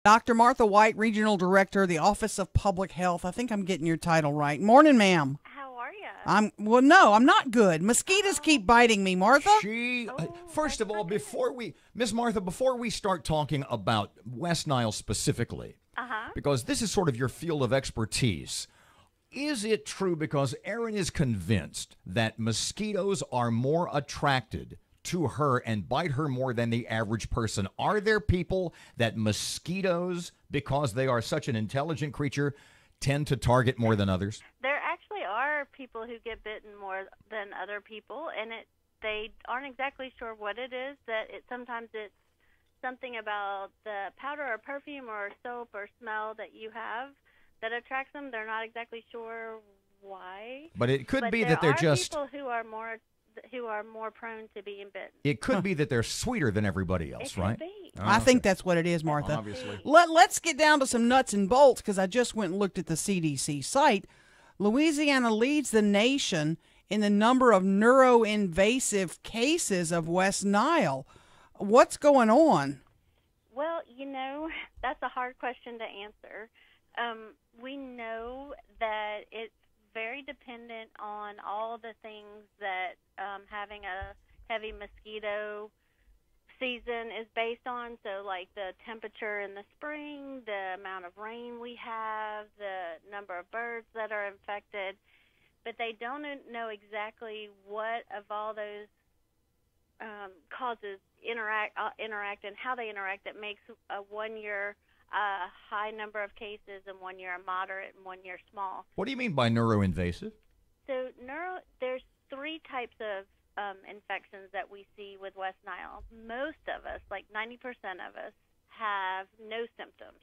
Dr. Martha Whyte, Regional Director, the Office of Public Health. I think I'm getting your title right. Morning, ma'am. How are you? Well, no, I'm not good. Mosquitoes keep biting me, Martha. First of all, Miss Martha, before we start talking about West Nile specifically, because this is sort of your field of expertise, is it true, because Erin is convinced that mosquitoes are more attracted to her and bite her more than the average person? Are there people that mosquitoes, because they are such an intelligent creature, tend to target more than others? There actually are people who get bitten more than other people, and they aren't exactly sure what it is. Sometimes it's something about the powder or perfume or soap or smell that you have that attracts them. They're not exactly sure why. But it could be that they're just people who are more prone to being bitten. It could be that they're sweeter than everybody else, right? I think that's what it is, Martha. Obviously. Let's get down to some nuts and bolts, because I just went and looked at the CDC site. Louisiana leads the nation in the number of neuroinvasive cases of West Nile. What's going on? Well, that's a hard question to answer. We know that it's very dependent on all the things that having a heavy mosquito season is based on. So, like the temperature in the spring, the amount of rain we have, the number of birds that are infected. But they don't know exactly what of all those causes interact and how they interact that makes a 1 year high number of cases and 1 year a moderate and 1 year small. What do you mean by neuroinvasive? So there's three types of infections that we see with West Nile. Most of us, like 90% of us, have no symptoms.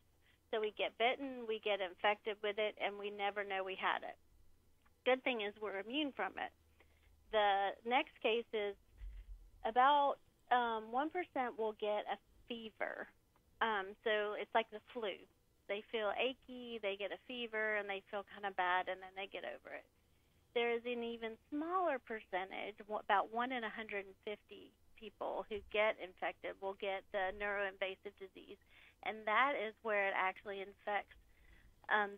So we get bitten, we get infected with it, and we never know we had it. Good thing is we're immune from it. The next case is about 1% will get a fever. So it's like the flu. They feel achy, they get a fever, and they feel kind of bad, and then they get over it. There is an even smaller percentage, about 1 in 150 people who get infected will get the neuroinvasive disease, and that is where it actually infects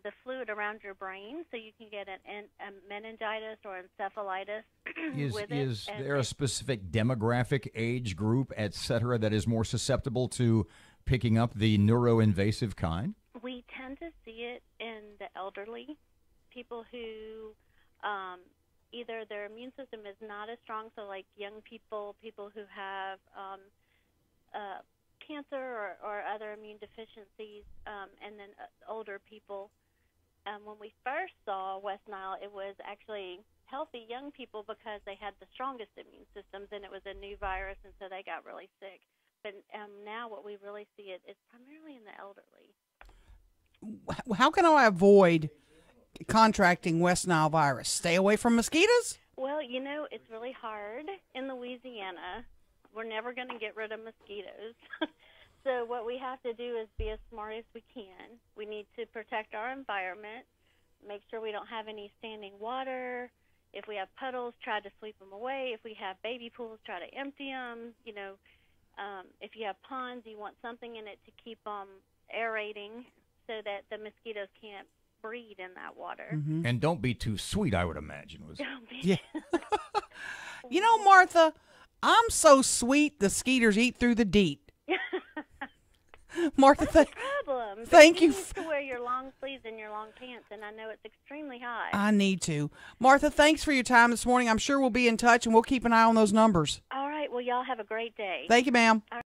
the fluid around your brain, so you can get a meningitis or encephalitis with it. Is there a specific demographic, age group, et cetera, that is more susceptible to picking up the neuroinvasive kind? We tend to see it in the elderly, people who either their immune system is not as strong, so like young people who have cancer or other immune deficiencies, and then older people. When we first saw West Nile, it was actually healthy young people because they had the strongest immune systems, and it was a new virus, and so they got really sick. But now what we really see it is primarily in the elderly. How can I avoid contracting West Nile virus? Stay away from mosquitoes? Well, it's really hard in Louisiana. We're never going to get rid of mosquitoes. So what we have to do is be as smart as we can. We need to protect our environment, make sure we don't have any standing water. If we have puddles, try to sweep them away. If we have baby pools, try to empty them. If you have ponds, you want something in it to keep them aerating so that the mosquitoes can't breed in that water. Mm-hmm. And don't be too sweet, I would imagine. Don't be. Yeah. Martha, I'm so sweet the skeeters eat through the deet. Martha, Problem. Thank you. You need to wear your long sleeves and your long pants, and I know it's extremely hot. I need to. Martha, thanks for your time this morning. I'm sure we'll be in touch, and we'll keep an eye on those numbers. All right. Well, y'all have a great day. Thank you, ma'am.